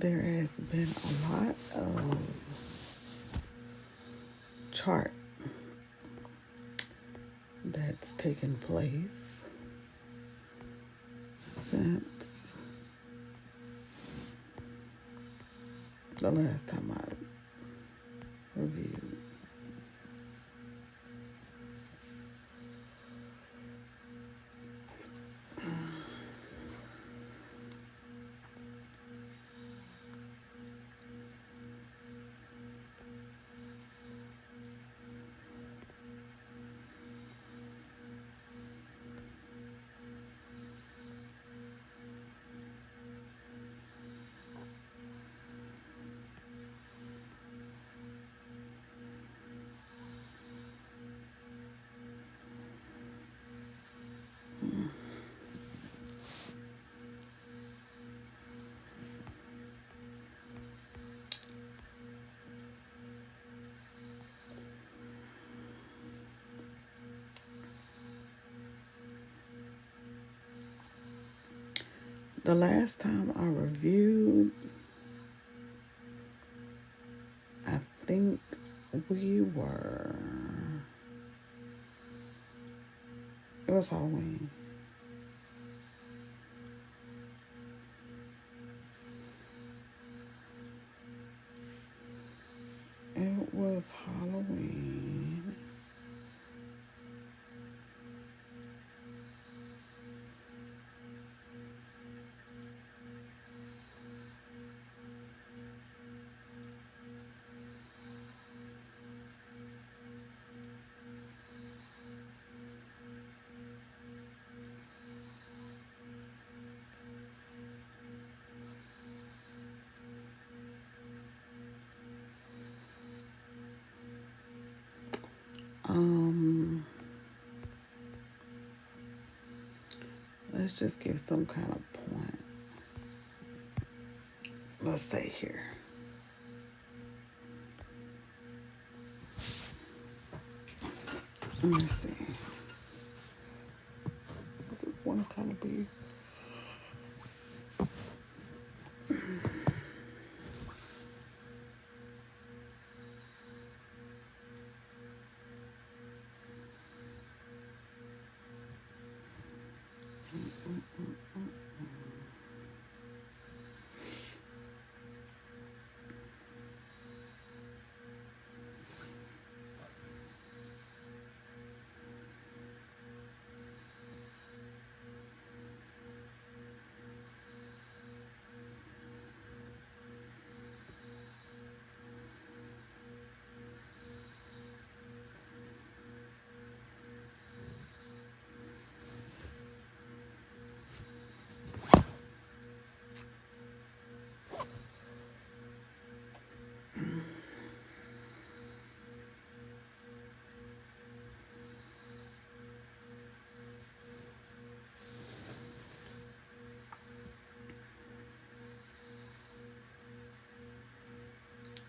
there has been a lot of chart that's taken place since the last time I reviewed. The last time I reviewed, I think we were, it was Halloween. It was Halloween. Let's just give some kind of point. Let's say here. Let me see. I just want to kind of be.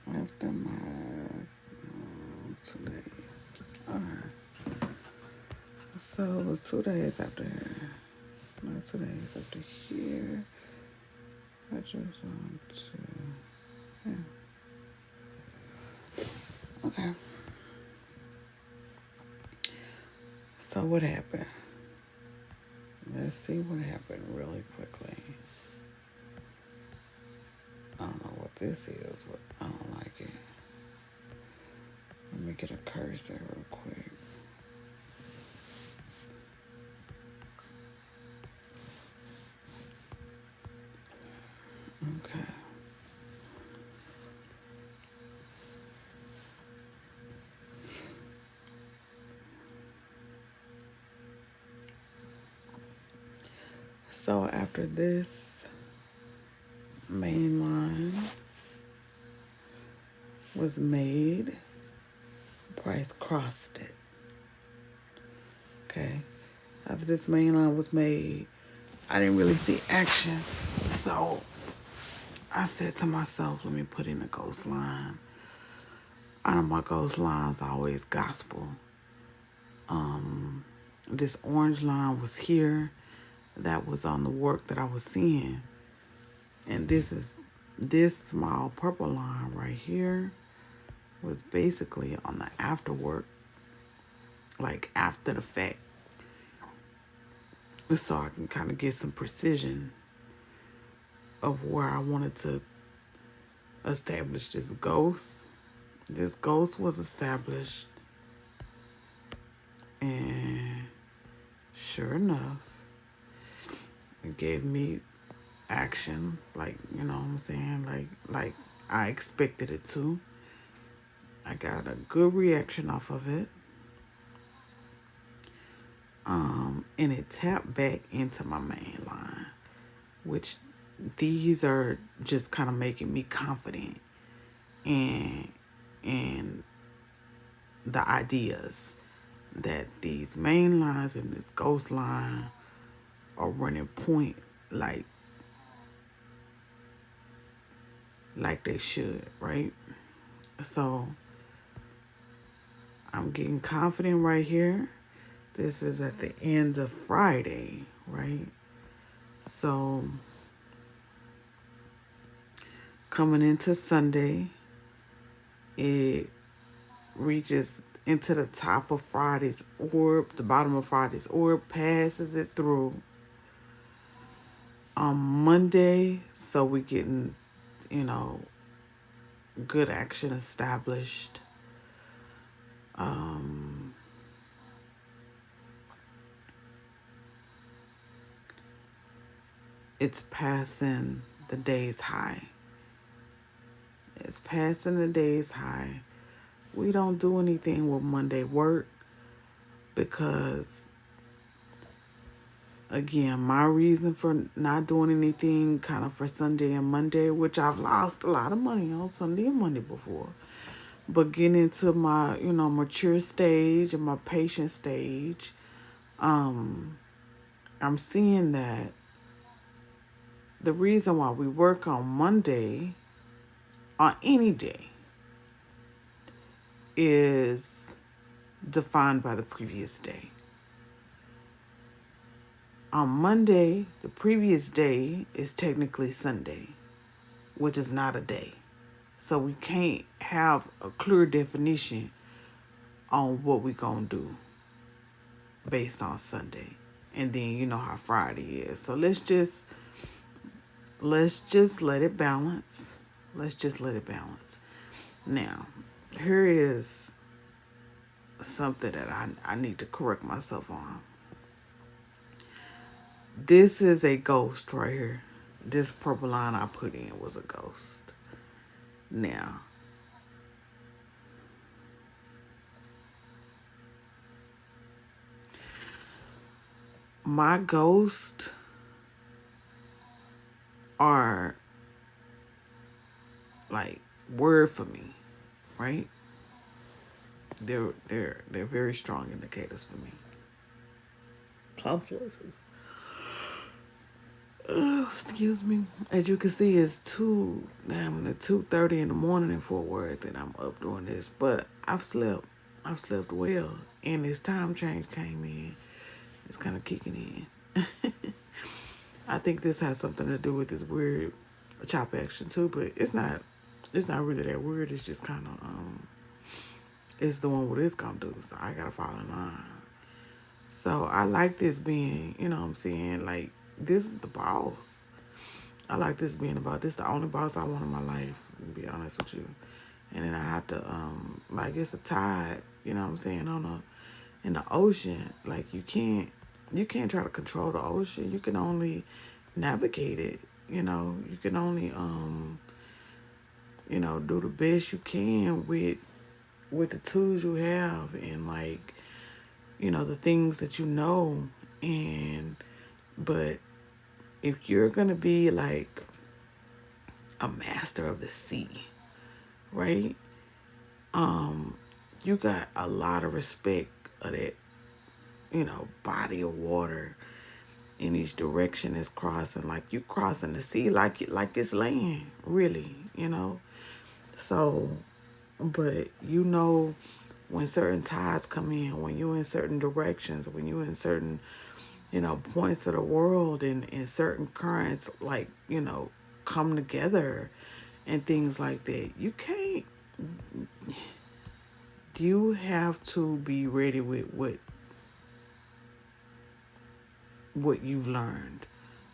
After my 2 days. Alright. So it was 2 days after, no, 2 days after here. I just want to, yeah. Okay. So what happened? Let's see what happened really quickly. I don't know what this is, but I don't like it. Let me get a cursor real quick. Okay. So after this main line was made, price crossed it. Okay. After this main line was made, I didn't really see action. So I said to myself, let me put in a ghost line. I know my ghost lines are always gospel. This orange line was here. That was on the work that I was seeing. And this is this small purple line right here was basically on the after work, like after the fact, so I can kind of get some precision of where I wanted to establish this ghost. This ghost was established, and sure enough, it gave me action, like, you know what I'm saying, like I expected it to. I got a good reaction off of it. And it tapped back into my main line, which these are just kind of making me confident in the ideas that these main lines and this ghost line are running point like they should, right? So I'm getting confident right here. This is at the end of Friday, right? So coming into Sunday, it reaches into the top of Friday's orb, the bottom of Friday's orb, passes it through on Monday. So we're getting, you know, good action established. It's passing the day's high. It's passing the day's high. We don't do anything with Monday work because, again, my reason for not doing anything kind of for Sunday and Monday, which I've lost a lot of money on Sunday and Monday before, but getting into my, you know, mature stage and my patient stage, I'm seeing that the reason why we work on Monday, on any day, is defined by the previous day. On Monday, the previous day is technically Sunday, which is not a day. So we can't have a clear definition on what we're going to do based on Sunday. And then you know how Friday is. So let's just let it balance. Let's just let it balance. Now, here is something that I need to correct myself on. This is a ghost right here. This purple line I put in was a ghost. Now, my ghosts are like word for me, right? They're very strong indicators for me. Plum flushes. Excuse me. As you can see, it's 2:30 in the morning in Fort Worth, and I'm up doing this. But I've slept well, and this time change came in. It's kind of kicking in. I think this has something to do with this weird chop action too, but it's not. It's not really that weird. It's just kind of it's doing what it's gonna do. So I gotta fall in line. So I like this being, you know what I'm saying, like, this is the boss. I like this being about this the only boss I want in my life, to be honest with you. And then I have to like, it's a tide, you know what I'm saying, in the ocean. Like, you can't try to control the ocean. You can only navigate it, you know. You can only you know, do the best you can with the tools you have, and, like, you know, the things that you know. And but if you're gonna be like a master of the sea, right, you got a lot of respect of that, you know, body of water in each direction is crossing. Like, you crossing the sea like it's land, really, you know. So, but you know, when certain tides come in, when you're in certain directions, when you're in certain, you know, points of the world, and certain currents, like, you know, come together, and things like that. You can't. You have to be ready with what you've learned,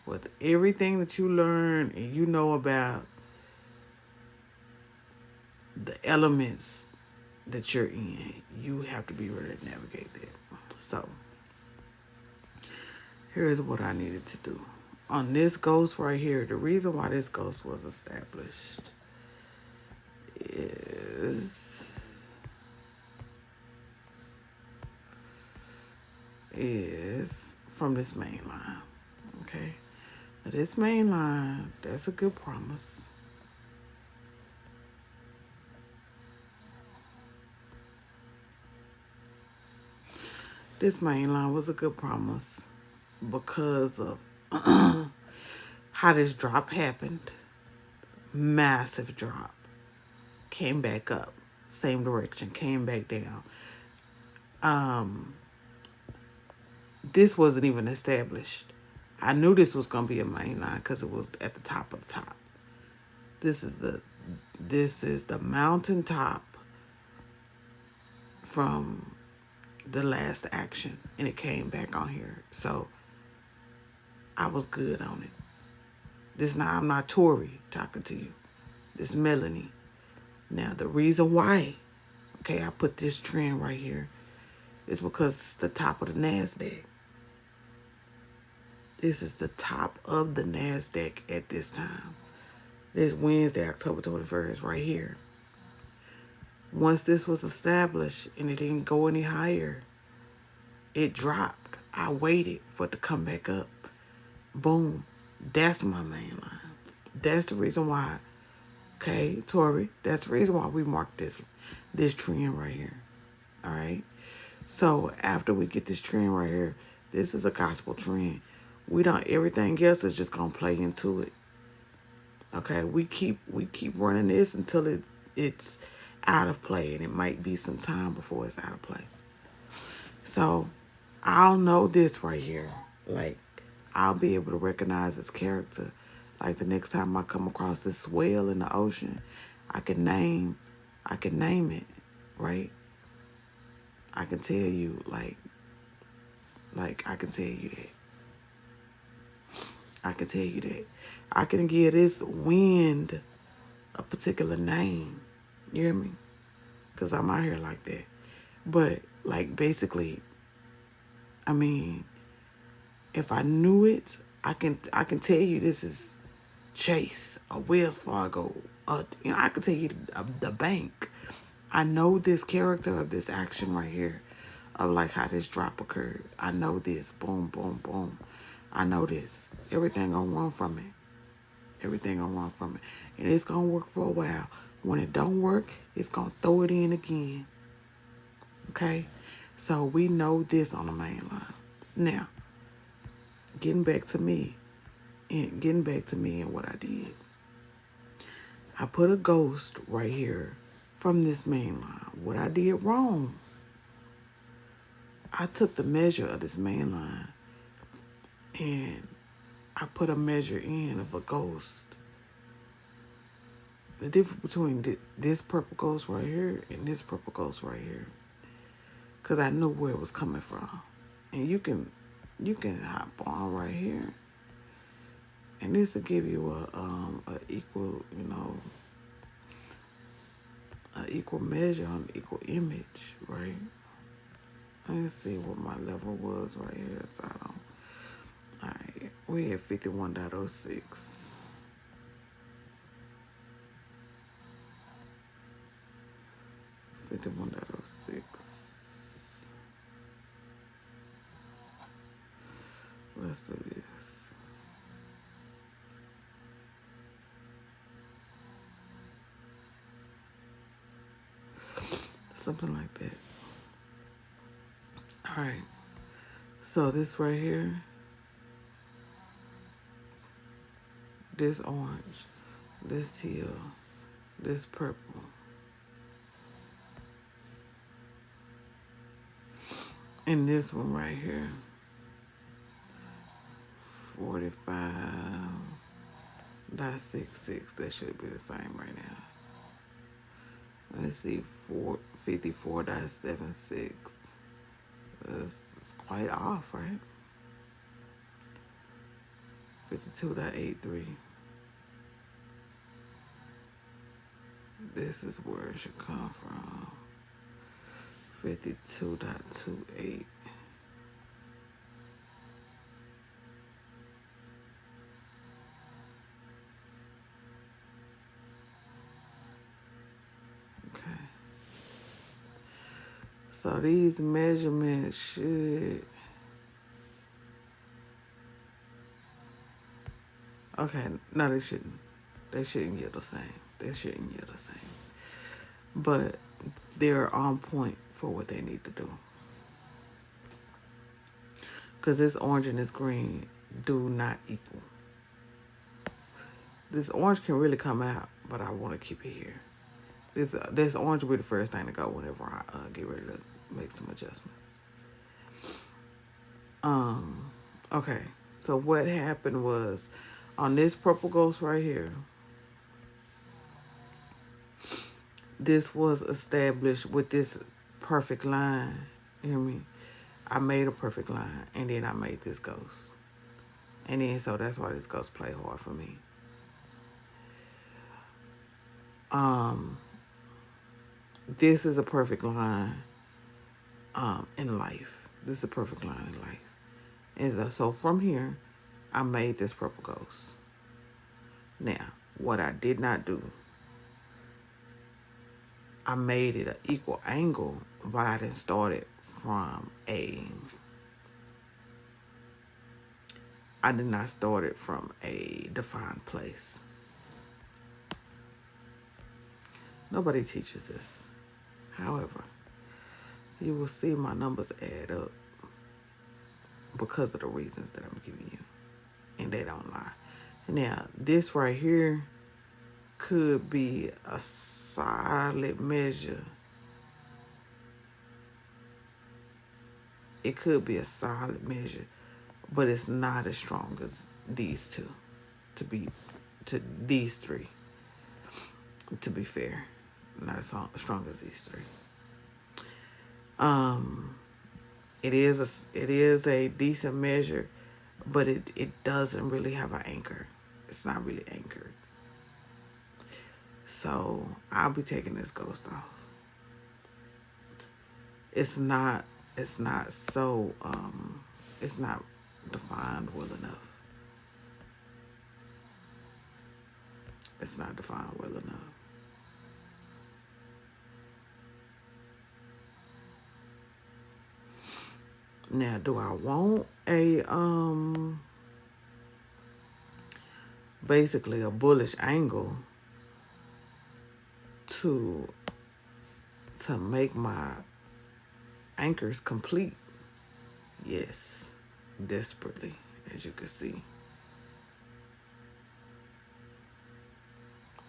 with everything that you learn and you know about the elements that you're in. You have to be ready to navigate that. So here's what I needed to do on this ghost right here. The reason why this ghost was established is from this main line. Okay, now this main line, that's a good promise. This main line was a good promise because of how this drop happened. Massive drop. Came back up. Same direction. Came back down. This wasn't even established. I knew this was gonna be a main line because it was at the top of the top. This is the mountaintop from the last action, and it came back on here. So I was good on it. I'm not Tori talking to you. This is Melanie. Now the reason why, okay, I put this trend right here is because it's the top of the NASDAQ. This is the top of the NASDAQ at this time. This Wednesday, October 21st, right here. Once this was established and it didn't go any higher, it dropped. I waited for it to come back up. Boom. That's my main line. That's the reason why. Okay, Tori, that's the reason why we marked this trend right here. All right. So after we get this trend right here, this is a gospel trend. We don't. Everything else is just gonna play into it. Okay. We keep running this until it's out of play, and it might be some time before it's out of play. So I'll know this right here. Like, I'll be able to recognize this character. Like the next time I come across this whale in the ocean, I can name it, right? I can tell you, like I can tell you that. I can tell you that. I can give this wind a particular name. You hear me? Because I'm out here like that. But, like, basically, I mean, if I knew it, I can tell you this is Chase, a Wells Fargo. I can tell you the bank. I know this character of this action right here, of like how this drop occurred. I know this. Boom, boom, boom. I know this. Everything gonna run from it. Everything gonna run from it. And it's gonna work for a while. When it don't work, it's gonna throw it in again. Okay? So we know this on the main line. Now, getting back to me and what I did. I put a ghost right here from this main line. What I did wrong, I took the measure of this main line and I put a measure in of a ghost. The difference between this purple ghost right here and this purple ghost right here. Because I knew where it was coming from. And you can hop on right here. And this will give you a equal, an equal measure on equal image, right? Let's see what my level was right here. So I don't. All right, we at 51.06. 51.06. Let's do this. Something like that. All right. So this right here, this orange, this teal, this purple, and this one right here, 45. .66. That should be the same right now. Let's see, 54.76. It's quite off, right? 52.83. This is where it should come from. 52.28. Okay. So these measurements should... Okay, no, they shouldn't. They shouldn't yield the same. They shouldn't yield the same. But they're on point for what they need to do. Because this orange and this green do not equal. This orange can really come out, but I want to keep it here. This orange will be the first thing to go whenever I get ready to make some adjustments. Okay. So what happened was, on this purple ghost right here, this was established with this perfect line. You hear me? I made a perfect line, and then I made this ghost. And then, so that's why this ghost play hard for me. This is a perfect line in life. This is a perfect line in life. And so from here, I made this purple ghost. Now, what I did not do, I made it an equal angle, but I didn't start it from I did not start it from a defined place. Nobody teaches this. However, you will see my numbers add up because of the reasons that I'm giving you. And they don't lie. Now, this right here could be a solid measure. It could be a solid measure, but it's not as strong as these two, these three, to be fair. Not as strong as these three. It is a decent measure, but it doesn't really have an anchor. It's not really anchored. So I'll be taking this ghost off. It's not so it's not defined well enough. It's not defined well enough. Now, do I want a basically a bullish angle to make my anchors complete? Yes, desperately, as you can see.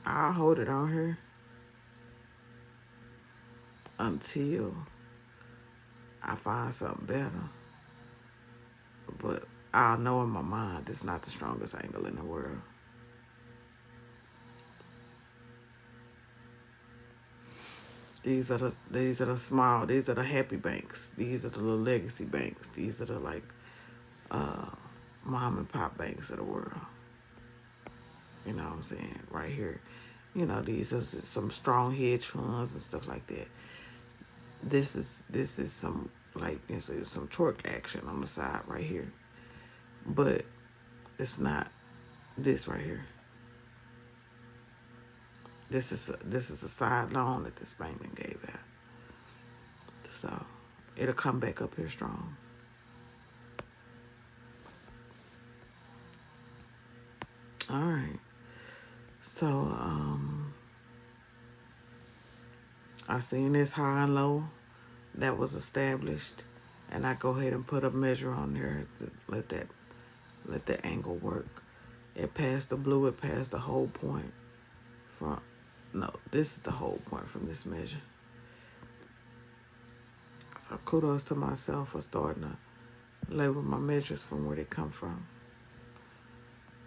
I'll hold it on here until I find something better. But I'll know in my mind it's not the strongest angle in the world. These are the small, these are the happy banks. These are the little legacy banks. These are the like mom and pop banks of the world. You know what I'm saying? Right here. You know, these are some strong hedge funds and stuff like that. This is some, like, you know, some torque action on the side right here. But it's not this right here. This is a side loan that this bank gave out. So it'll come back up here strong. All right. So I seen this high and low that was established, and I go ahead and put a measure on there to let that angle work. It passed the blue. It passed the whole point from. No, this is the whole point from this measure. So kudos to myself for starting to label my measures from where they come from.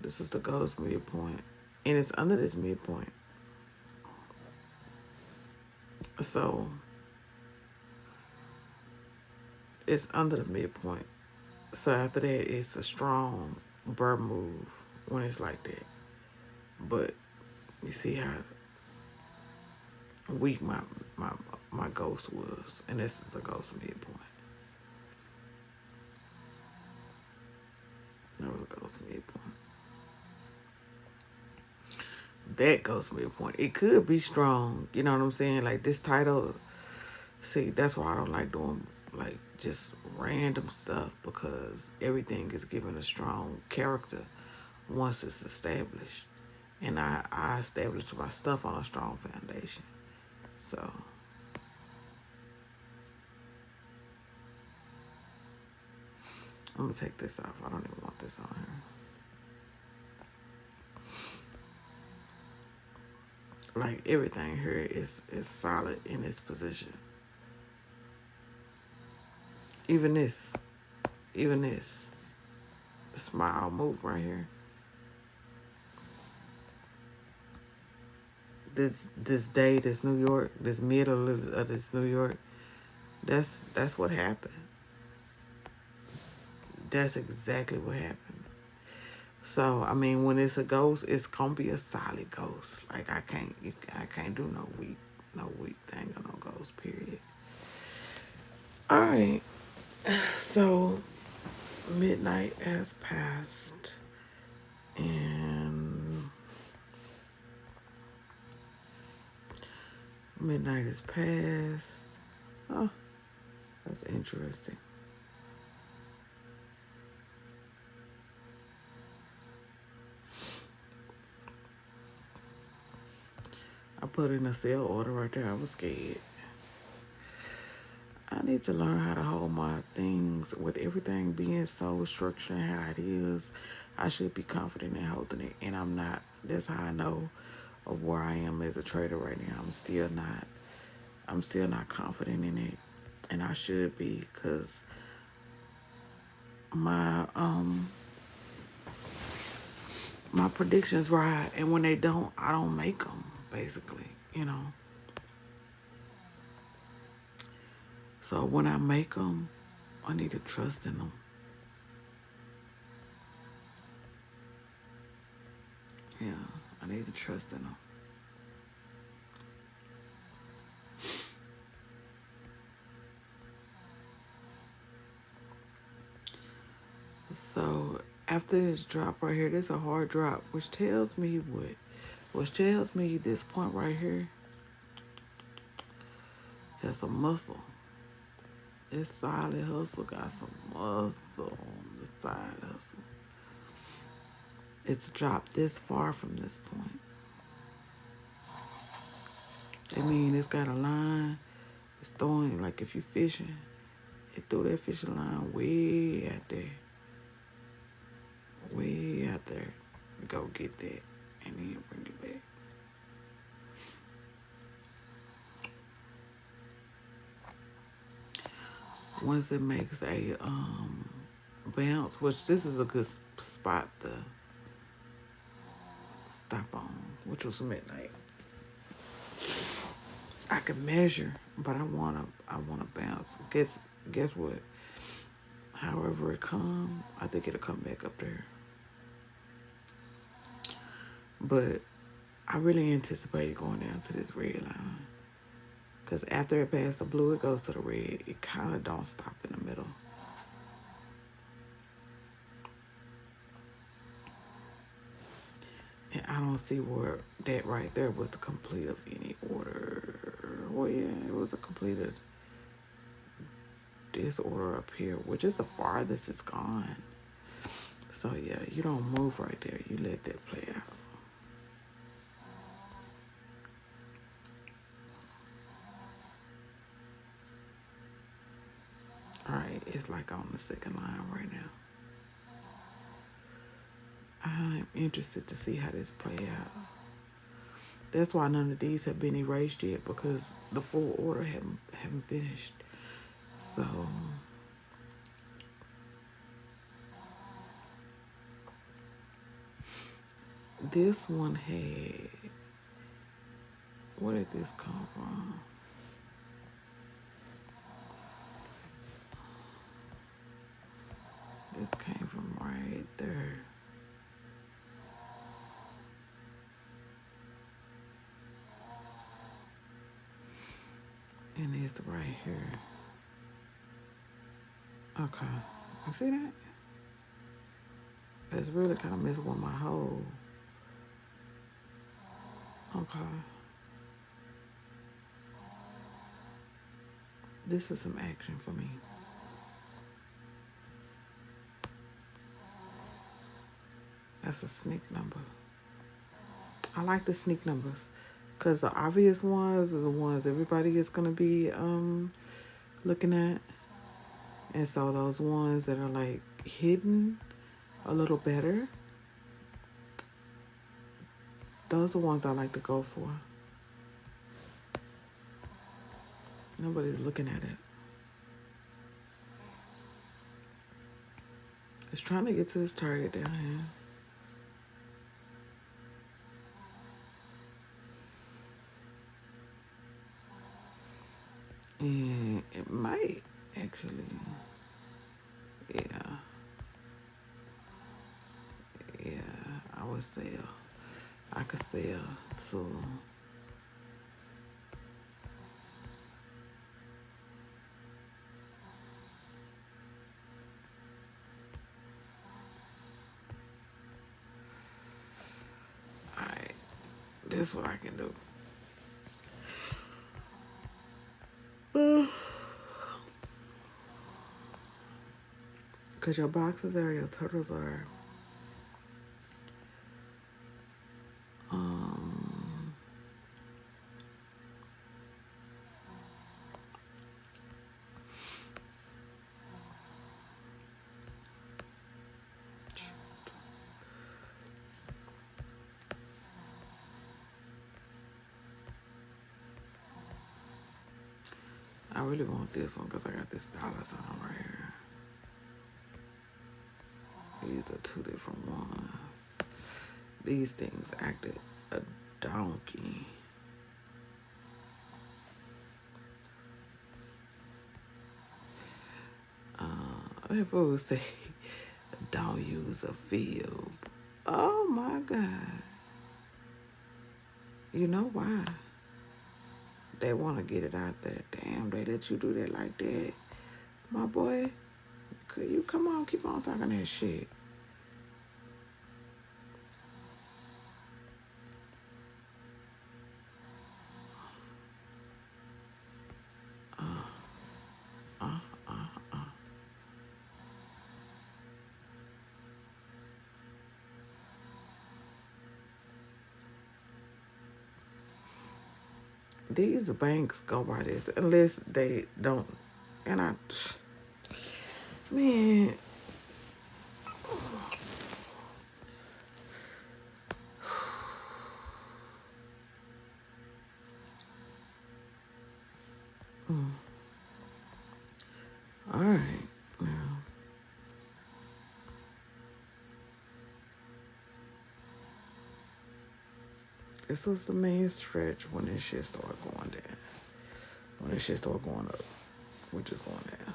This is the ghost midpoint. And it's under this midpoint. So it's under the midpoint. So after that, it's a strong burr move when it's like that. But you see how weak my my ghost was, and this is a ghost midpoint. That was a ghost midpoint. That ghost midpoint. It could be strong. You know what I'm saying? Like this title. See, that's why I don't like doing like just random stuff, because everything is given a strong character once it's established. And I established my stuff on a strong foundation. So I'm gonna take this off. I don't even want this on here. Like everything here is solid in its position. Even this. Even this. The smile move right here. This day, this New York, this middle of this New York, that's what happened. That's exactly what happened. So I mean, when it's a ghost, it's gonna be a solid ghost. Like I can't do no weak thing on no ghost. Period. All right. So midnight has passed, and midnight is past. Oh, that's interesting. I put in a sale order right there. I was scared. I need to learn how to hold my things with everything being so structured and how it is. I should be confident in holding it, and I'm not. That's how I know of where I am as a trader right now. I'm still not. I'm still not confident in it, and I should be, because my my predictions right, and when they don't, I don't make them. Basically, you know. So when I make them, I need to trust in them. Yeah, I need to trust in them. So after this drop right here, this is a hard drop, which tells me what? Which tells me this point right here has some muscle. This solid hustle got some muscle on the side hustle. It's dropped this far from this point. I mean, it's got a line. It's throwing, like if you're fishing, it threw that fishing line way out there. Way out there. Go get that and then bring it back. Once it makes a bounce, which this is a good spot to stop on, which was midnight. I can measure, but I wanna bounce. Guess what? However it come, I think it'll come back up there. But I really anticipated going down to this red line, because after it passed the blue, it goes to the red. It kind of don't stop in the middle. And I don't see where that right there was the complete of any order. Well, yeah, it was a completed this order up here, which is the farthest it's gone. So yeah, you don't move right there. You let that play out. All right, it's like on the second line right now. I'm interested to see how this play out. That's why none of these have been erased yet, because the full order haven't finished. So This one had, where did this come from? This came from right there. And it's right here. Okay. You see that? It's really kind of messing with my hole. Okay. This is some action for me. That's a sneak number. I like the sneak numbers because the obvious ones are the ones everybody is going to be looking at. And so those ones that are like hidden a little better, those are ones I like to go for. Nobody's looking at it. It's trying to get to this target down here. And it might actually, yeah, I would sell. I could sell to, alright, this is what I can do. Because your boxes are, your turtles are, I really want this one because I got this dollar sign right here. These are two different ones. These things acted a donkey. That fool say, don't use a field. Oh my God. You know why? They want to get it out there. Damn, they let you do that like that. My boy, could you come on, keep on talking that shit. These banks go by this unless they don't. And man, all right. Now, this was the main stretch when this shit started going down. When this shit started going up, we're just going down.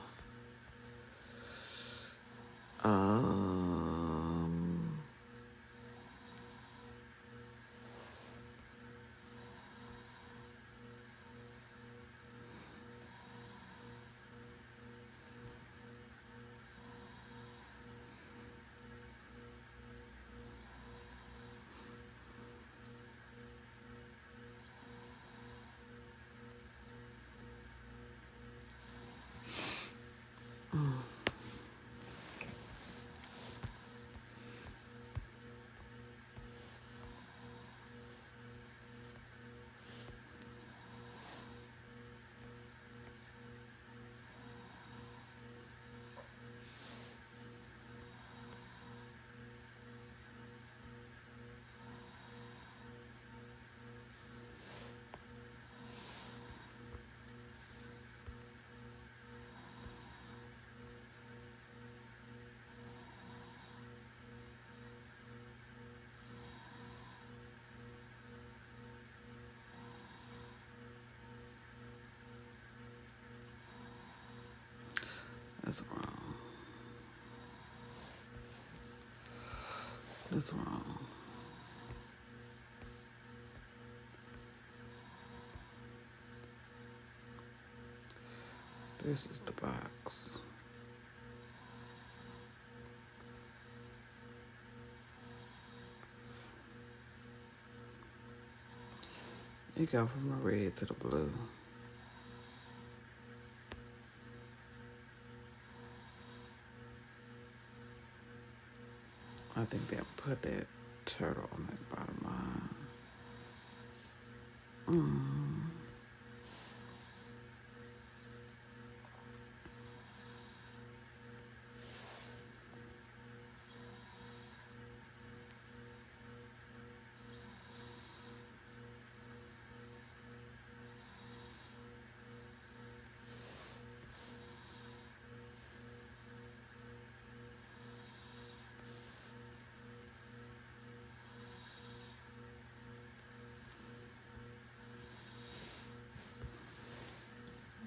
That's wrong. That's wrong. This is the box. It go from the red to the blue. I think they'll put that turtle on that bottom line.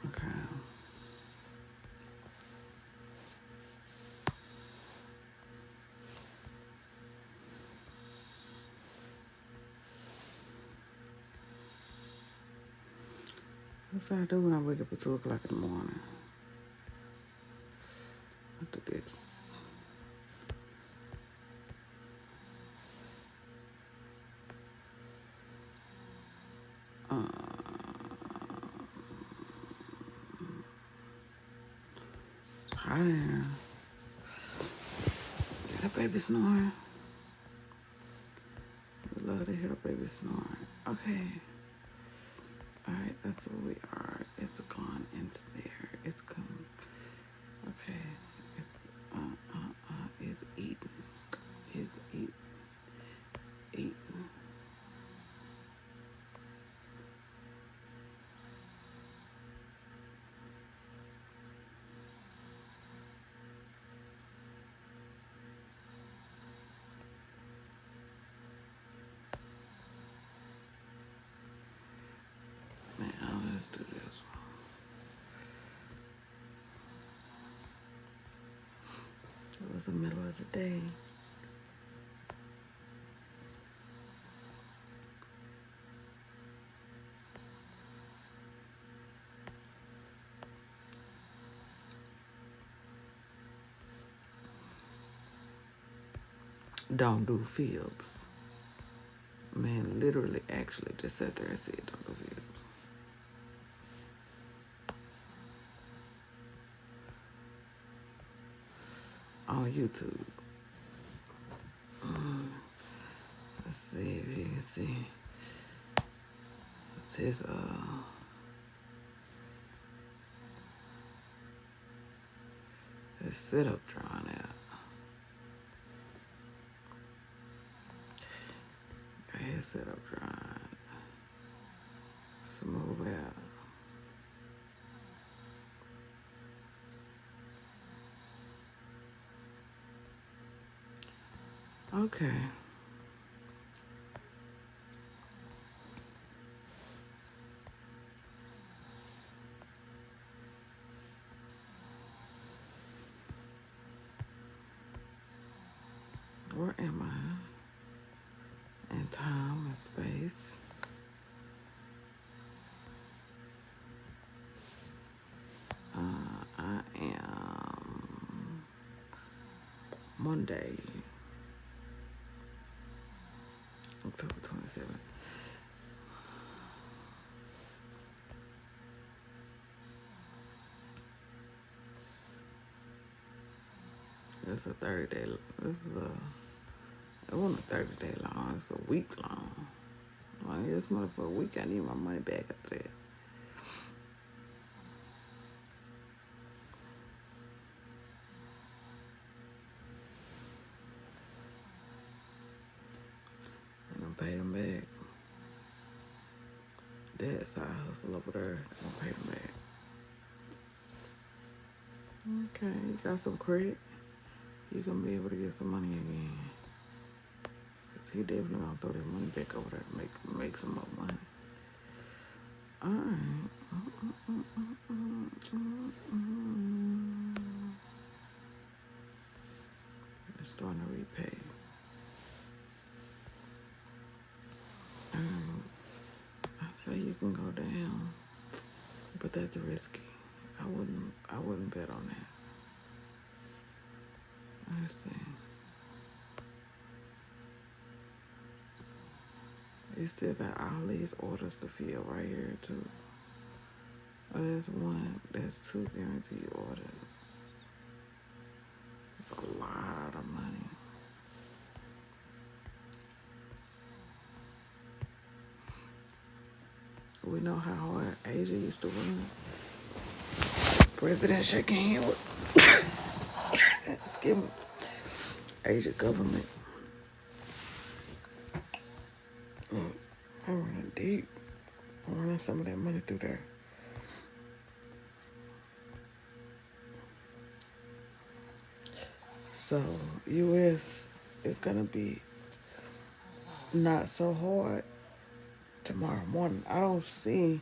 Okay. That's what I do when I wake up at 2 o'clock in the morning. I do this. It's hot in here. Hear that baby snoring? We love to hear the baby snoring. Okay. Alright, that's where we are. It's gone into there. It's come. Okay. It's eating. It's eating. Eating. Now let's do this one. It was the middle of the day. Don't do fibs. Man literally actually just sat there and said don't do fibs. On YouTube. Let's see if you can see. It's his sit-up drawing out. Got his sit-up drawing. Smooth out. Okay. Where am I? In time and space. I am Monday, October 27th. It's a 30-day. This is it wasn't a 30-day long. It's a week long. Like this month for a week, I need my money back after that. I'm gonna pay them back. That side hustle over there, I'm gonna pay them back. Okay, you got some credit. You're gonna be able to get some money again. Cause he definitely gonna throw that money back over there to make some more money. Alright. say you can go down, but that's risky. I wouldn't bet on that. Let's see. You still got all these orders to fill right here too. Oh, there's one. There's two guaranteed orders. It's a lot of money. We know how hard Asia used to run. President shaking hand with excuse me, Asia government. Look, I'm running deep. I'm running some of that money through there. So US is gonna be not so hard tomorrow morning. I don't see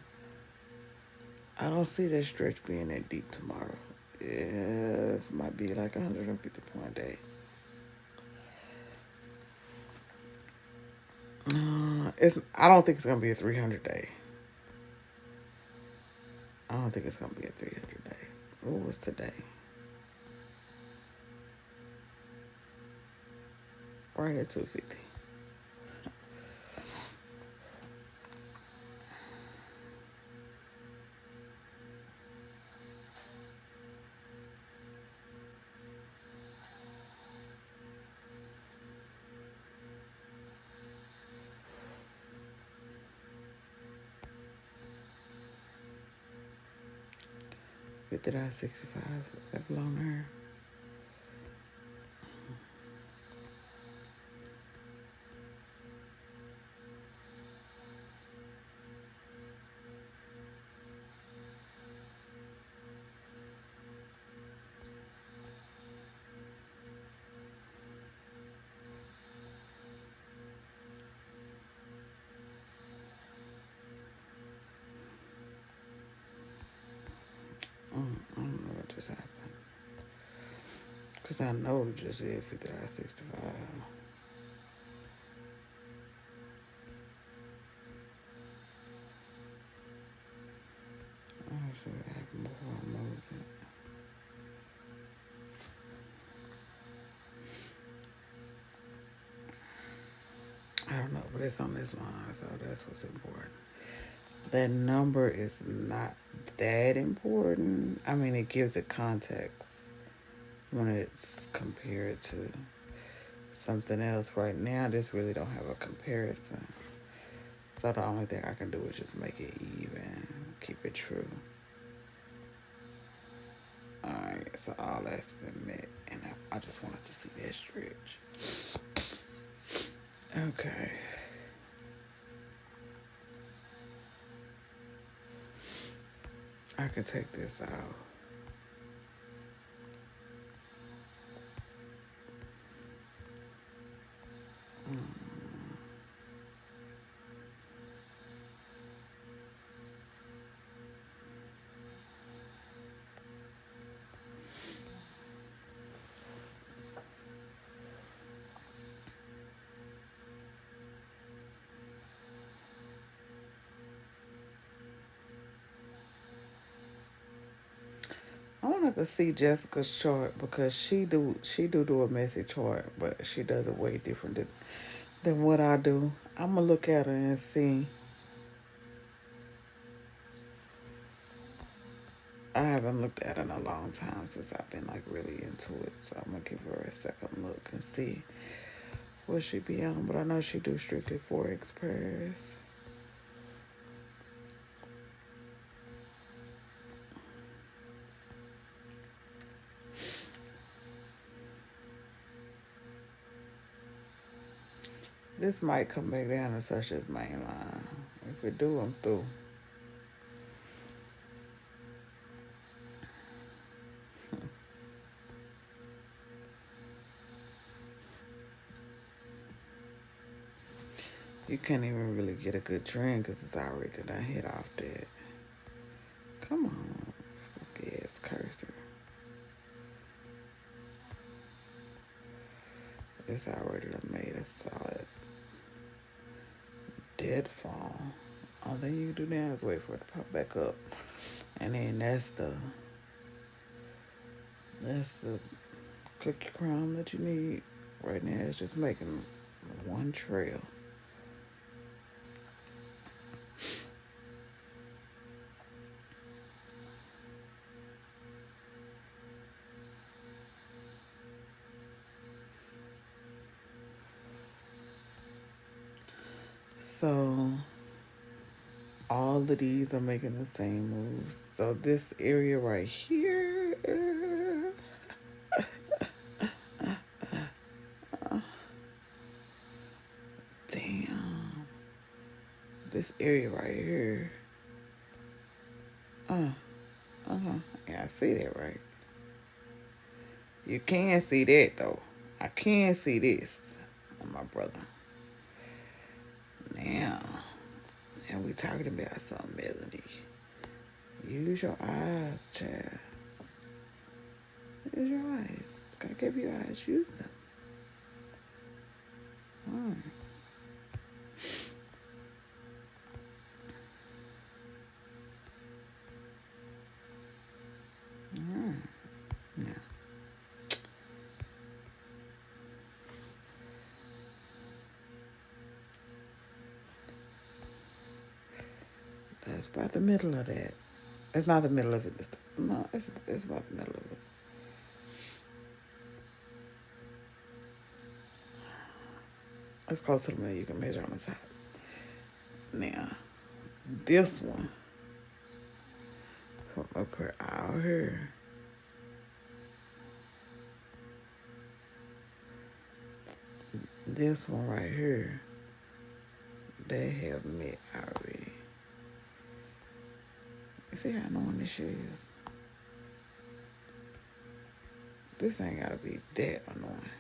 that stretch being that deep tomorrow. It might be like 150 point day. I don't think it's gonna be a 300 day. I don't think it's gonna be a 300 day. What was today? Right at 250. $50.65. That belong there. I don't know what just happened. Because I know it just said 50.65. I should have happened before I moved it. I don't know, but it's on this line, so that's what's important. That number is not that important. I mean, it gives it context when it's compared to something else. Right now, this really don't have a comparison. So the only thing I can do is just make it even, keep it true. Alright, so all that's been met, and I just wanted to see that stretch. Okay. I can take this out. I want to see Jessica's chart because she do a messy chart, but she does it way different than what I do. I'm gonna look at her and see. I haven't looked at it in a long time since I've been like really into it, so I'm gonna give her a second look and see what she be on. But I know she do strictly Forex prayers. This might come back down to such as main line. If it do, I'm through. You can't even really get a good trend because it's already done hit off that. Come on. Yes, cursor. It's already done made a solid dead fall. All thing you do now is wait for it to pop back up. And then that's the cookie crumb that you need. Right now it's just making one trail. So all of these are making the same moves. So this area right here, damn, this area right here, yeah, I see that right. You can see that though. I can see this, my brother. Now, and we talking about something, Melody. Use your eyes, child. Use your eyes. God gave you eyes. Use them. All right. All right. Now, that's about the middle of that. It's not the middle of it. No, it's about the middle of it. It's close to the middle. You can measure on the top. Now, this one from up here out here. This one right here, they have met already. You see how annoying this shit is? This ain't gotta be that annoying.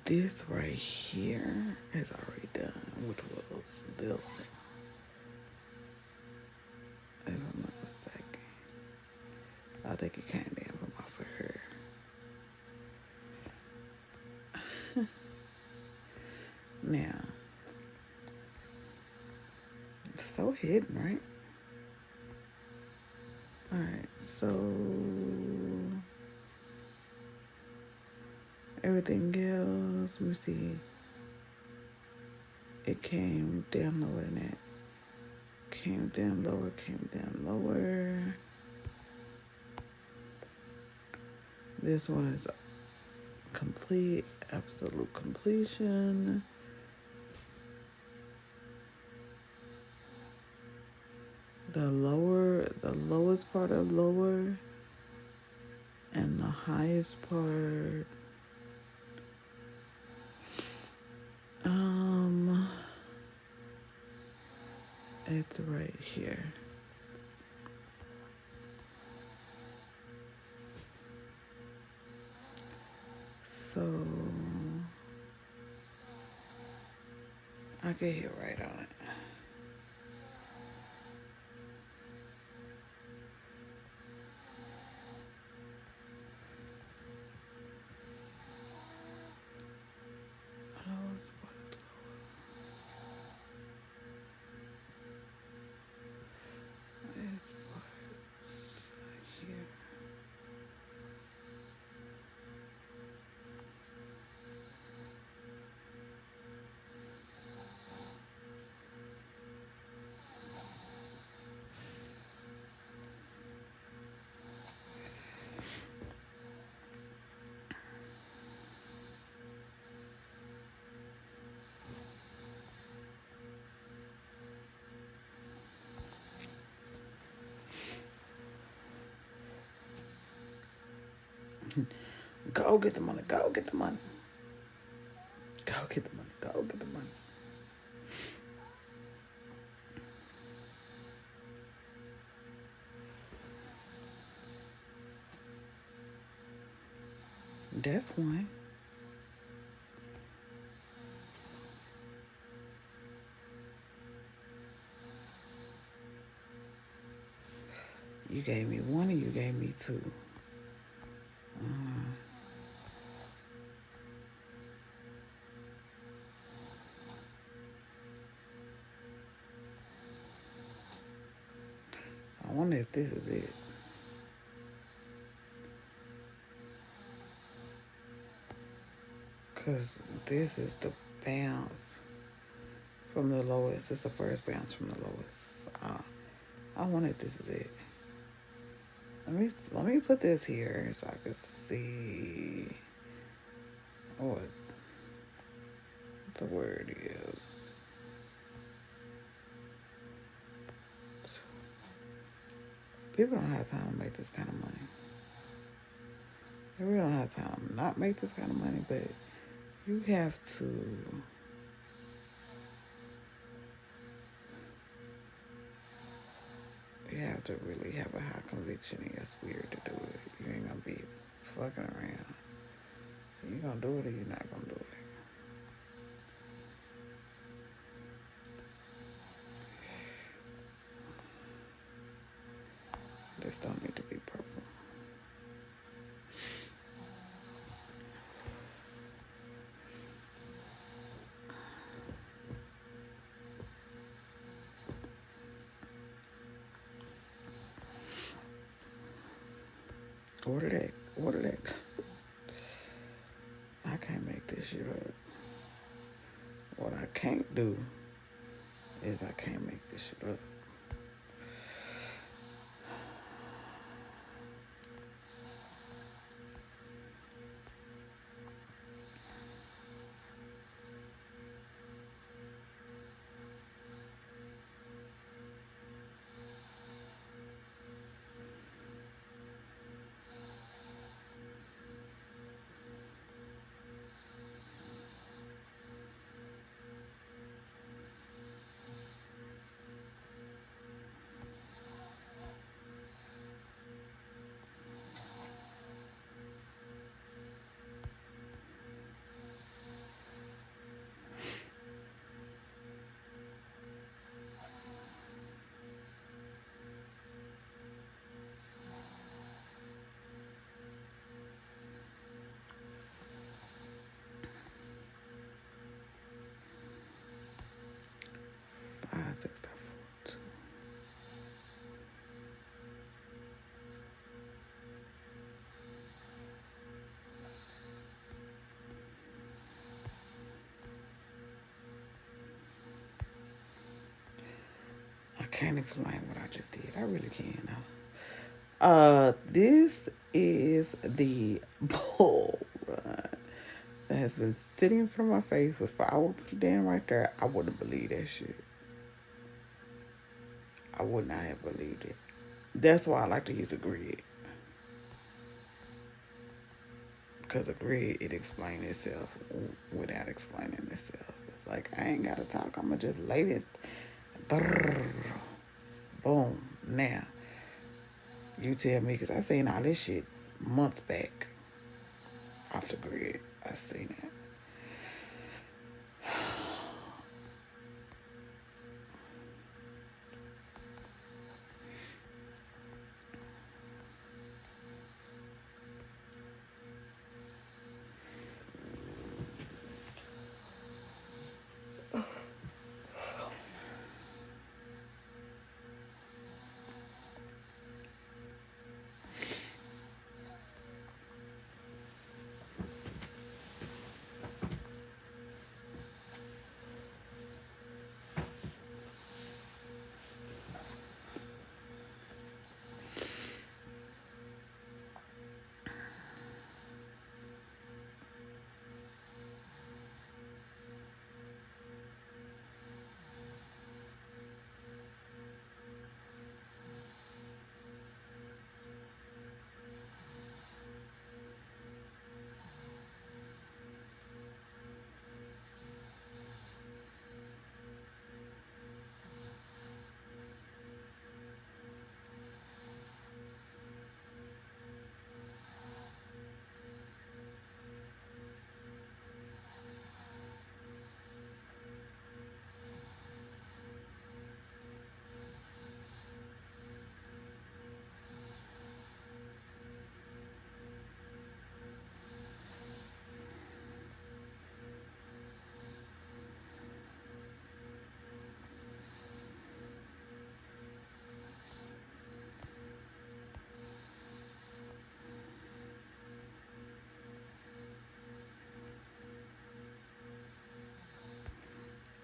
This right here is already done, which was this one, if I'm not mistaken. I think it came in from off of her. Now, it's so hidden, right? Alright, so everything else, let me see. It came down lower than that. Came down lower, came down lower. This one is complete, absolute completion. The lowest part of lower, and the highest part, it's right here. So I can hit right on it. Go get the money. Go get the money. Go get the money. Go get the money. That's one. You gave me one and you gave me two. I wonder if this is it. Because this is the bounce from the lowest. It's the first bounce from the lowest. I wonder if this is it. Let me put this here so I can see what the word is. People don't have time to make this kind of money. They really don't have time to not make this kind of money, but you have to really have a high conviction in your spirit to do it. You ain't gonna be fucking around. You gonna do it or you're not gonna do it. This don't need to be purple. Order that. I can't make this shit up. What I can't do is I can't make this shit up. Five, 6, 4, 2. I can't explain what I just did. I really can't. This is the bull run that has been sitting in front of my face. If I would put it down right there, I wouldn't believe that shit. I would not have believed it. That's why I like to use a grid. Because a grid, it explains itself without explaining itself. It's like, I ain't got to talk. I'm going to just lay this. Boom. Now, you tell me, because I seen all this shit months back off the grid. I seen it.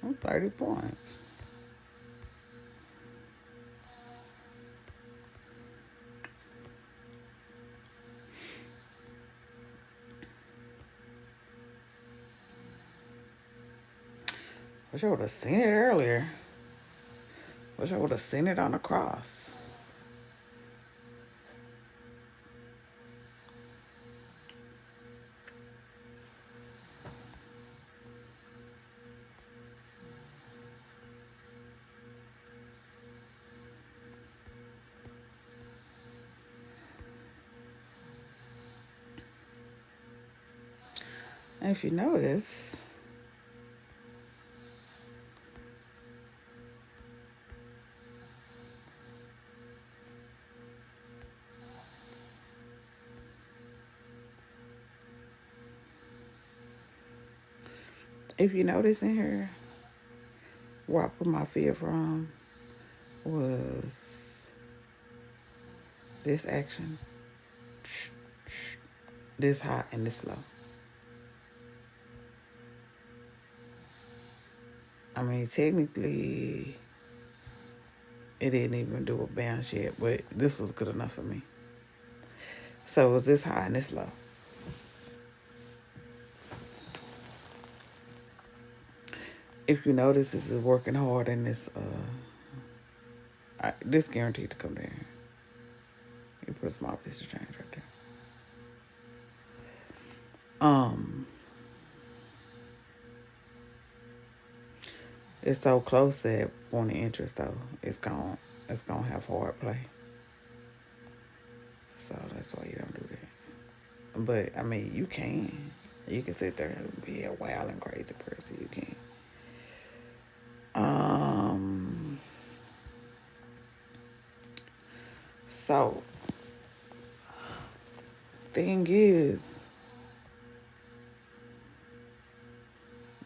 30 points. Wish I would have seen it earlier. Wish I would have seen it on the cross. And if you notice, in here, where I put my fear from was this action, this high and this low. I mean, technically, it didn't even do a bounce yet, but this was good enough for me. So it was this high and this low. If you notice, this is working hard and this guaranteed to come down. You put a small piece of change right there. It's so close that on the interest though, it's gonna have hard play. So that's why you don't do that. But I mean, you can sit there and be a wild and crazy person. You can. So thing is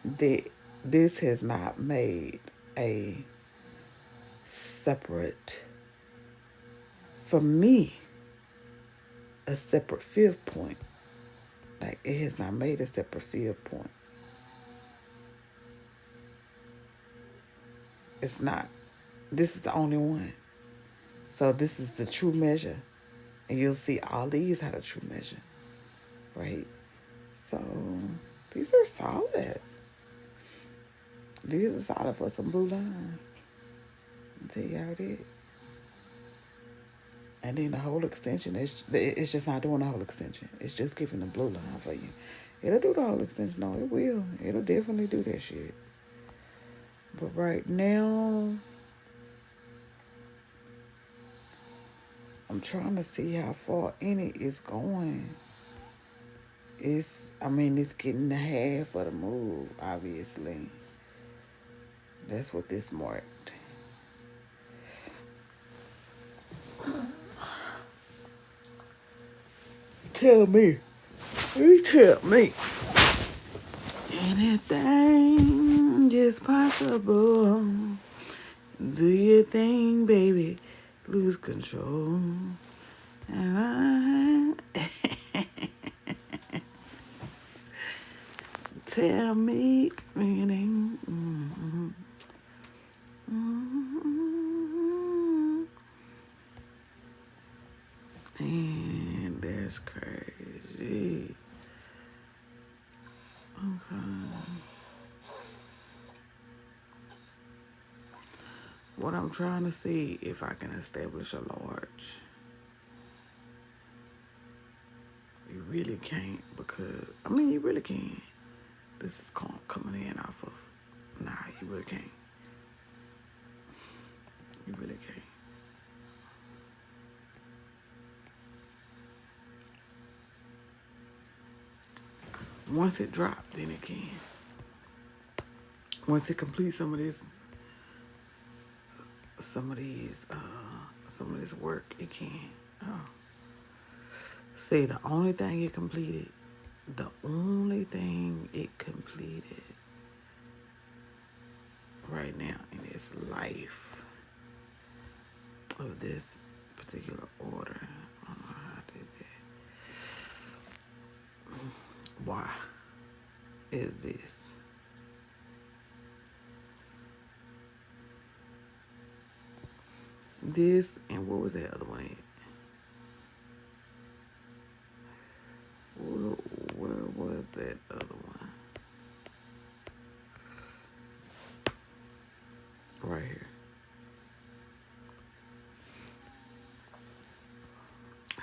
that this has not made a separate, for me, a separate fifth point. Like, it has not made a separate fifth point. It's not. This is the only one. So this is the true measure. And you'll see all these had a true measure. Right? So these are solid. These are solid for some blue lines. I'll tell you how it is. And then the whole extension, it's just not doing the whole extension. It's just giving the blue line for you. It'll do the whole extension. No, it will. It'll definitely do that shit. But right now, I'm trying to see how far in it is going. It's getting the half of the move, obviously. That's what this marked. Tell me. Anything is possible. Do your thing, baby. Lose control. Tell me anything. And that's crazy. Okay. What I'm trying to see if I can establish a large. You really can't because, you really can. This is coming in off of, nah, you really can't. You really can't. Once it drops, then it can. Once it completes some of this work, it can. Oh. See, the only thing it completed right now in its life of this particular order, I don't know how I did that. Why is this? This and what was that other one at? Where was that other one? Right here.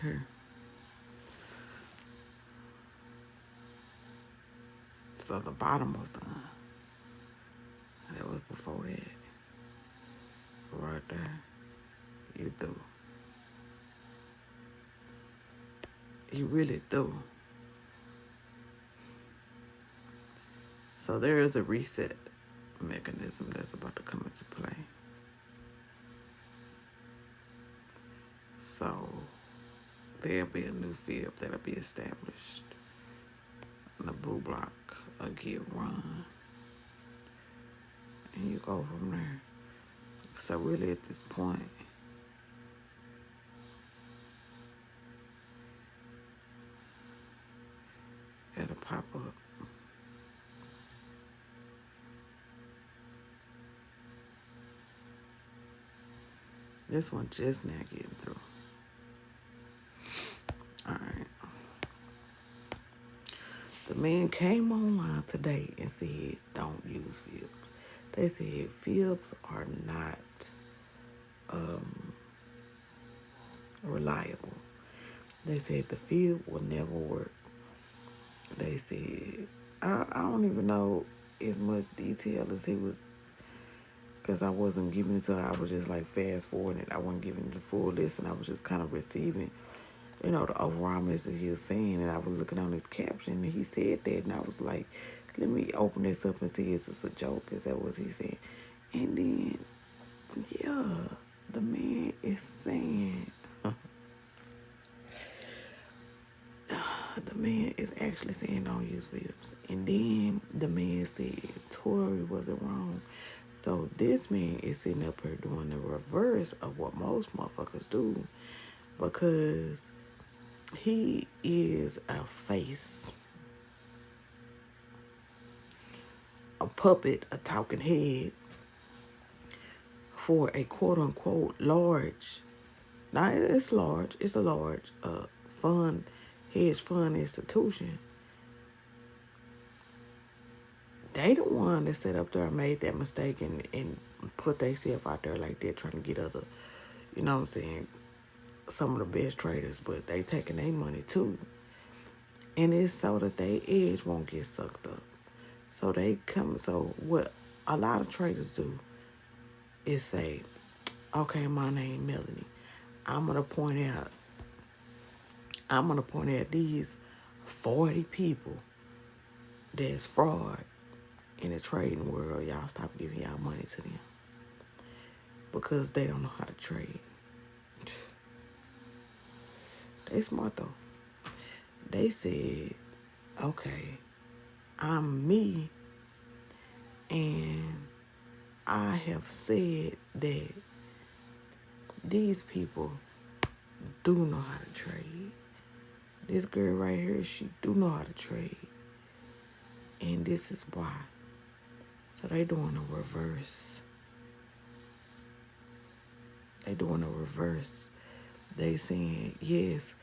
Here. So the bottom was done. And that was before that. Right there. You through. You really through. So there is a reset mechanism that's about to come into play. So there'll be a new field that'll be established. And the blue block will get run. And you go from there. So really at this point, it'll pop up. This one just now getting through. Alright. The man came online today and said, don't use fibs. They said fibs are not reliable. They said the fib will never work. They said, I don't even know as much detail as he was, because I wasn't giving it to her. I was just like fast forwarding it. I wasn't giving it the full list, and I was just kind of receiving, the overall message he was saying. And I was looking on his caption, and he said that, and I was like, let me open this up and see if it's a joke. Is that what he said? And then, yeah, the man is saying, the man is actually saying don't use fibs. And then the man said Tori wasn't wrong. So this man is sitting up here doing the reverse of what most motherfuckers do, because he is a face, a puppet, a talking head for a quote-unquote large, now it's large, it's a large hedge fund institution. They the one that sat up there and made that mistake and put themselves out there like they're trying to get other, you know what I'm saying, some of the best traders, but they taking their money too. And it's so that their edge won't get sucked up. So so what a lot of traders do is say, okay, my name Melanie. I'm gonna point out these 40 people that's fraud in the trading world. Y'all stop giving y'all money to them because they don't know how to trade. They smart though. They said, okay, I'm me, and I have said that these people do know how to trade. This girl right here, she do know how to trade. And this is why. So they doing a reverse. They saying, yes,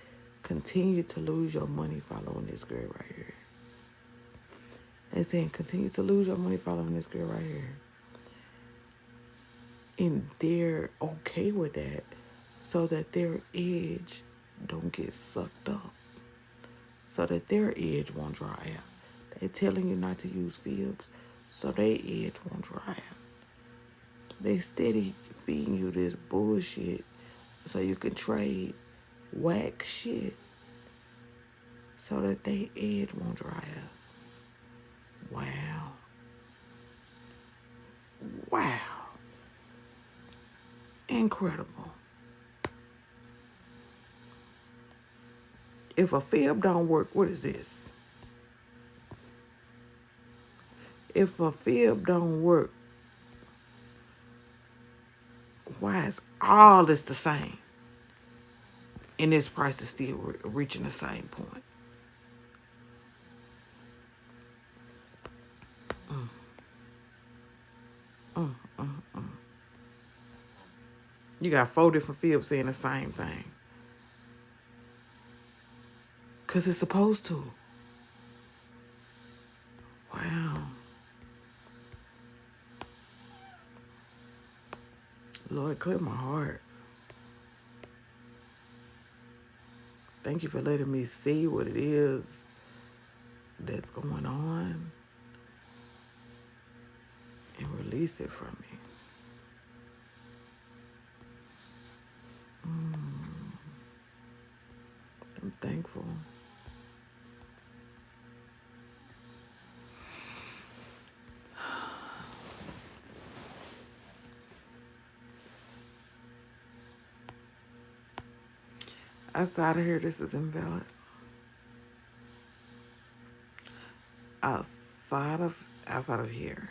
continue to lose your money following this girl right here. They saying, continue to lose your money following this girl right here. And they're okay with that so that their edge don't get sucked up. So that their edge won't dry out. They're telling you not to use fibs so their edge won't dry out. They steady feeding you this bullshit so you can trade whack shit so that their edge won't dry out. Wow. Wow. Incredible. If a fib don't work, what is this? If a fib don't work, why is all this the same? And this price is still reaching the same point. You got 4 different Phibs saying the same thing. Because it's supposed to. Wow. Lord, clear my heart. Thank you for letting me see what it is that's going on and release it from me. I'm thankful. Outside of here, this is invalid. Outside of here.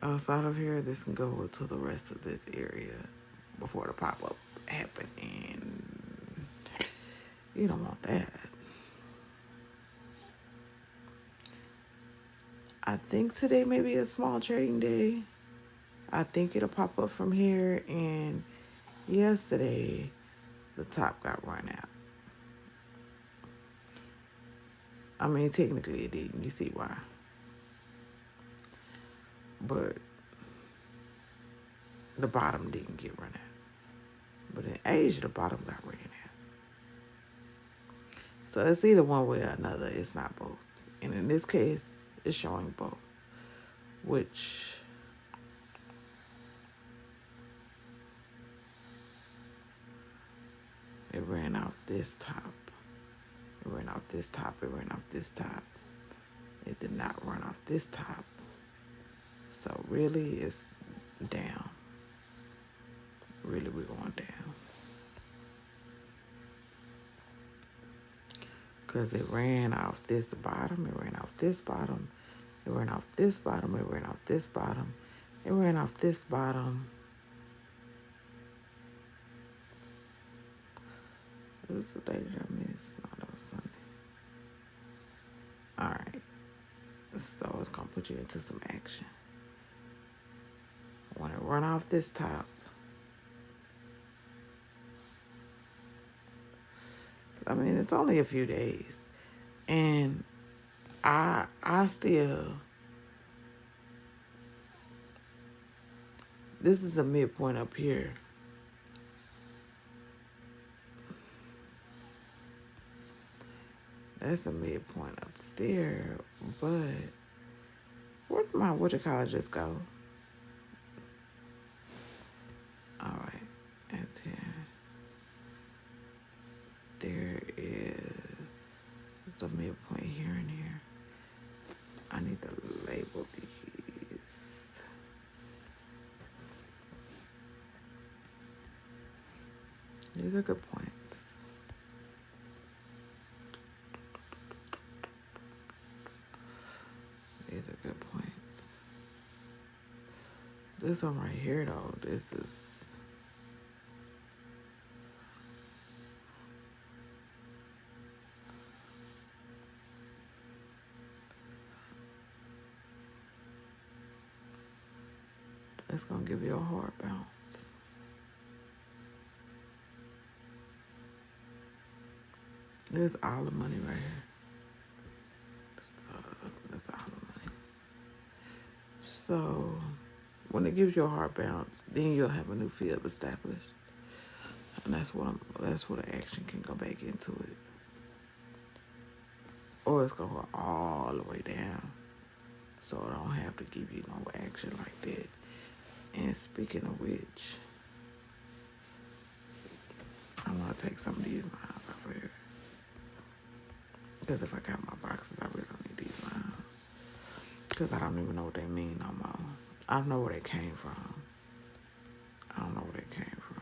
Outside of here, this can go to the rest of this area before the pop-up happen, and you don't want that. I think today may be a small trading day. I think it'll pop up from here, and yesterday the top got run out. I mean, technically it didn't. You see why. But the bottom didn't get run out. But in Asia, the bottom got ran out. So it's either one way or another. It's not both. And in this case, it's showing both. Which it ran off this top. It ran off this top. It ran off this top. It did not run off this top. So really, it's down. Really, we're going down. Because it ran off this bottom. It ran off this bottom. It ran off this bottom. It ran off this bottom. It ran off this bottom. It was the day that I missed. No, that was Sunday. All right. So it's going to put you into some action. When it run off this top, I mean, it's only a few days. And I still, this is a midpoint up here. That's a midpoint up there, but where did my just go? All right, and then there is a midpoint here and here. I need to label these. These are good points. These are good points. This one right here, though, this is... It's going to give you a hard bounce. There's all the money right here. That's all the money. So, when it gives you a hard bounce, then you'll have a new field established. And that's where the action can go back into it. Or it's going to go all the way down. So I don't have to give you no action like that. And speaking of which, I want to take some of these lines off of here. Because if I count my boxes, I really don't need these lines. Because I don't even know what they mean no more. I don't know where they came from. I don't know where they came from.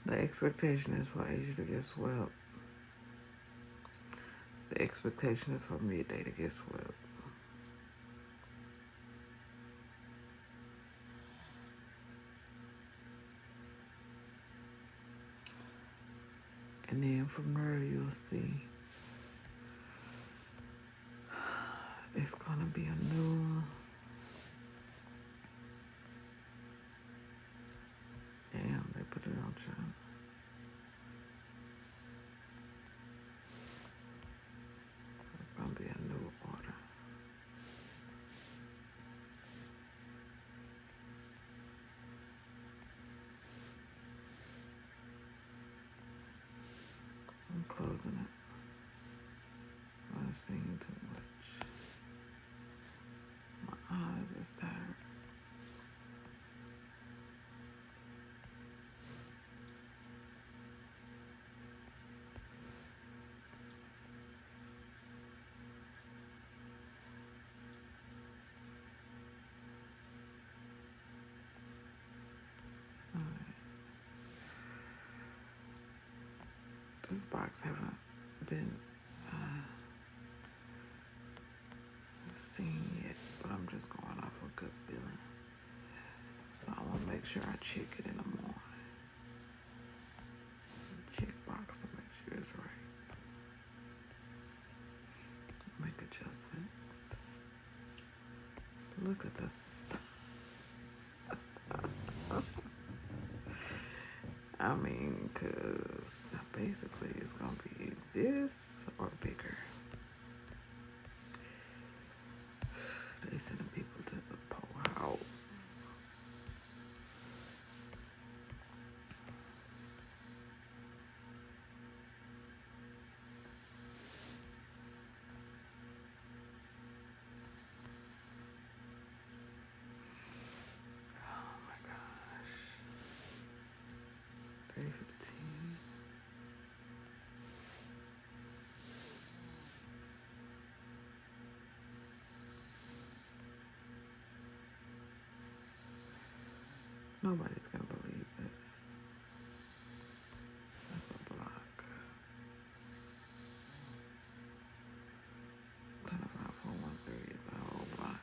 The expectation is for Asia to get swept. The expectation is for Midday to get swept. And then from there, you'll see it's gonna be a new. Damn, they put it on China. It's gonna be a new order. I'm closing it. I'm seeing too much. My eyes is tired. This box haven't been seen yet, but I'm just going off a good feeling. So I want to make sure I check it in the morning. Check box to make sure it's right. Make adjustments. Look at this. I mean, because basically it's going to be this or bigger. They sending people to the Poe house. Oh my gosh. 3:15. Nobody's going to believe this. That's a block. 25,413 is a whole block.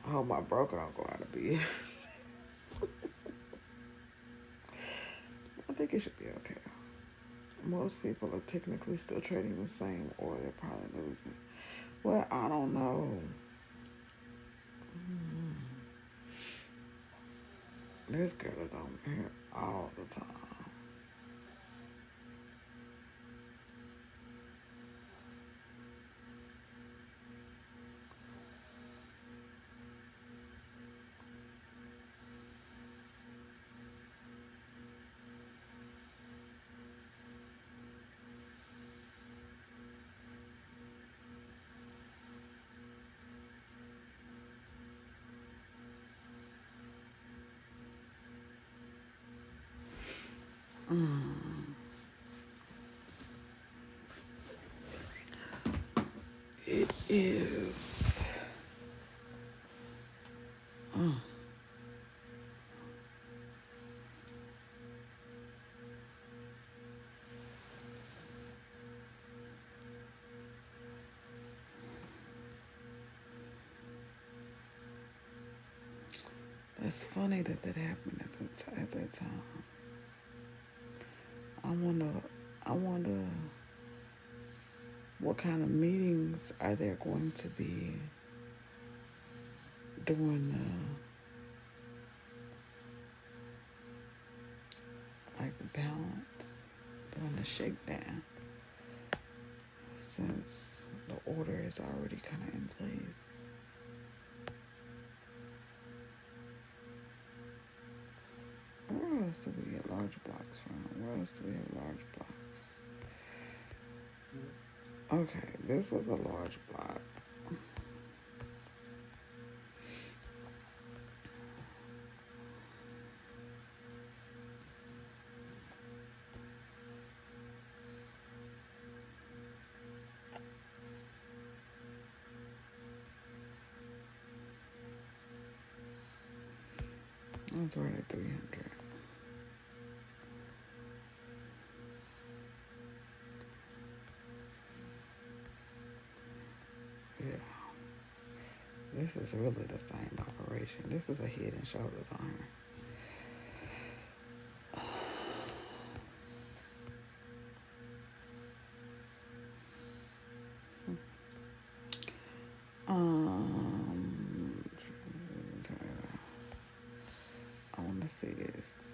I hope my broker don't go out of bed. I think it should be okay. Most people are technically still trading the same, or they're probably losing. Well, I don't know. This girl is on here all the time. It is. It's funny that that happened at that time. I wonder. I wonder what kind of meetings are there going to be during the balance, during the shakedown, since the order is already kind of in place. Where else do we get large blocks from? Where else do we have large blocks? Okay, this was a large block. That's right at 300. Yeah. This is really the same operation. This is a head and shoulders on her. Um, I want to see this.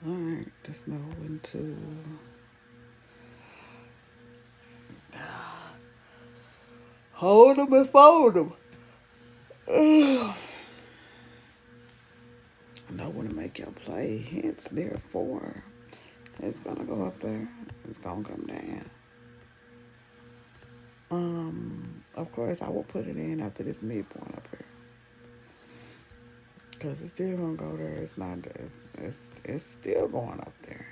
All right, just know when to hold them and fold them. Know when to make your play. Hence, therefore, it's gonna go up there. It's gonna come down. Of course, I will put it in after this midpoint up here. Because it's still gonna go there. It's not, it's still going up there.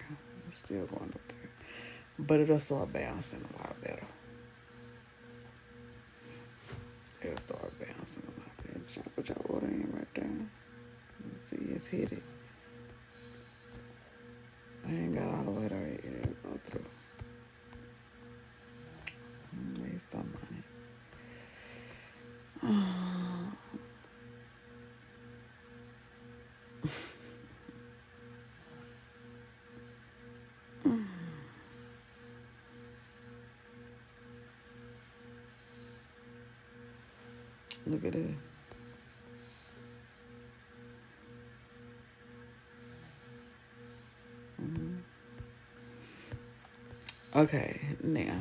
It's still going up there. But it'll start bouncing a lot better. It'll start bouncing a lot better. Y'all put your order in right there. Let's see, it's hit it. I ain't got all the way there. It'll go through. Made some money. Look at it. Okay, now.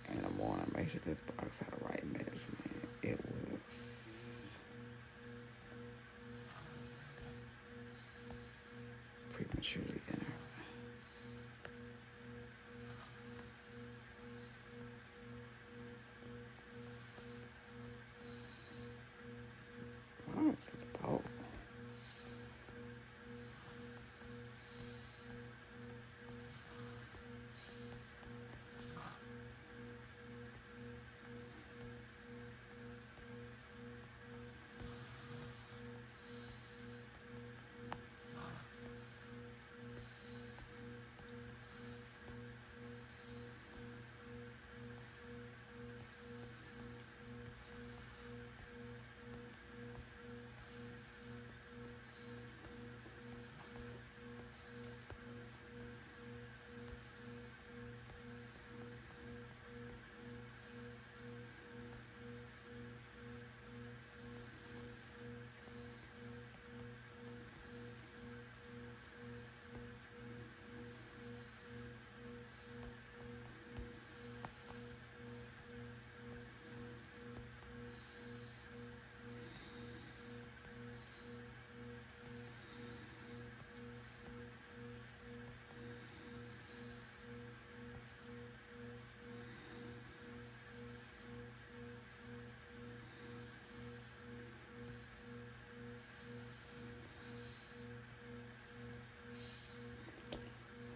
In the morning, make sure this box had the right measurement. It was prematurely in there. What is this boat?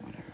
Whatever.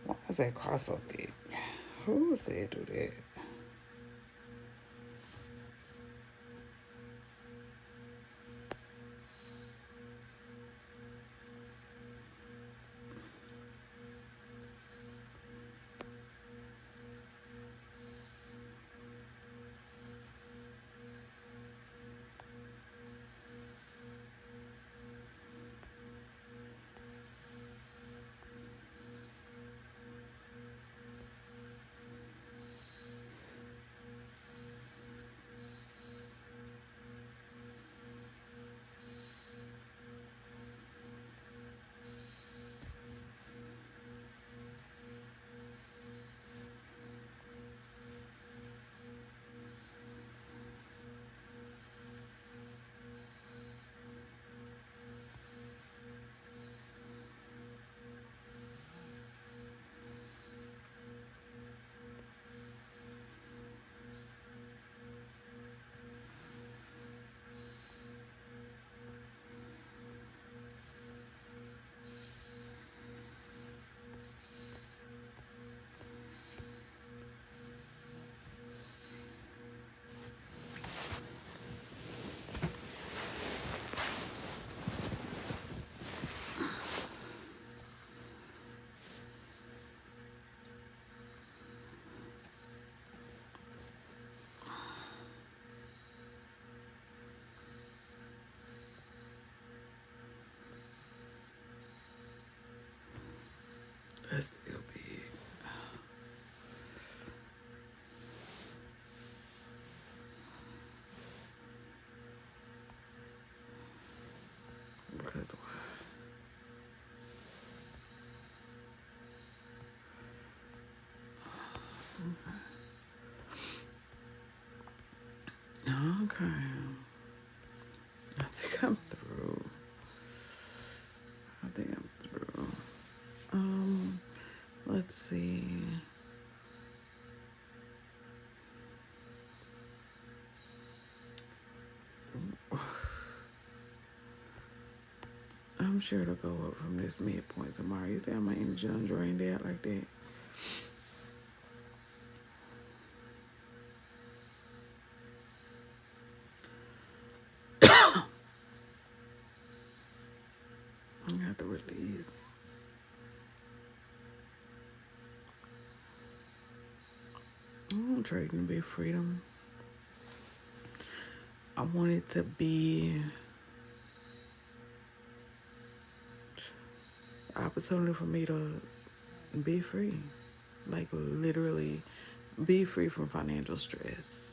Why is that cross so thick? Who said do that? Okay. I think I'm through. I think I'm through. Let's see. I'm sure to go up from this midpoint tomorrow. You see how my energy done drained out like that? I have to release. I'm trading to be freedom. I want it to be opportunity for me to be free. Like literally be free from financial stress.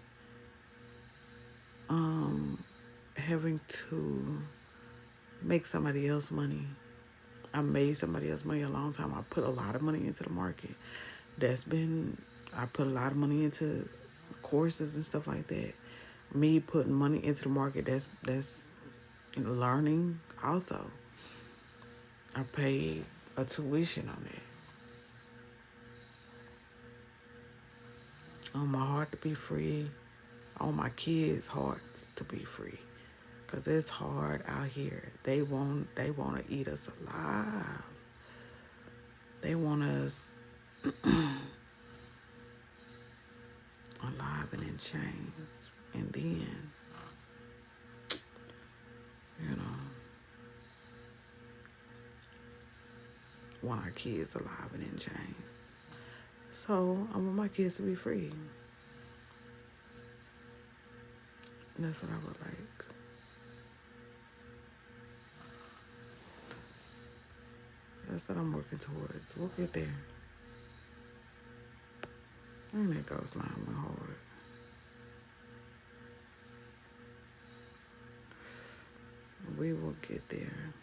Having to make somebody else money. I made somebody else money a long time. I put a lot of money into the market. I put a lot of money into courses and stuff like that. Me putting money into the market, that's learning also. I paid a tuition on it. I want my heart to be free. I want my kids' hearts to be free. Cause it's hard out here. They wanna eat us alive. They want us alive and in chains. And then, you know, want our kids alive and in chains. So I want my kids to be free. That's what I would like. That's what I'm working towards. We'll get there. And that goes line went hard. We will get there.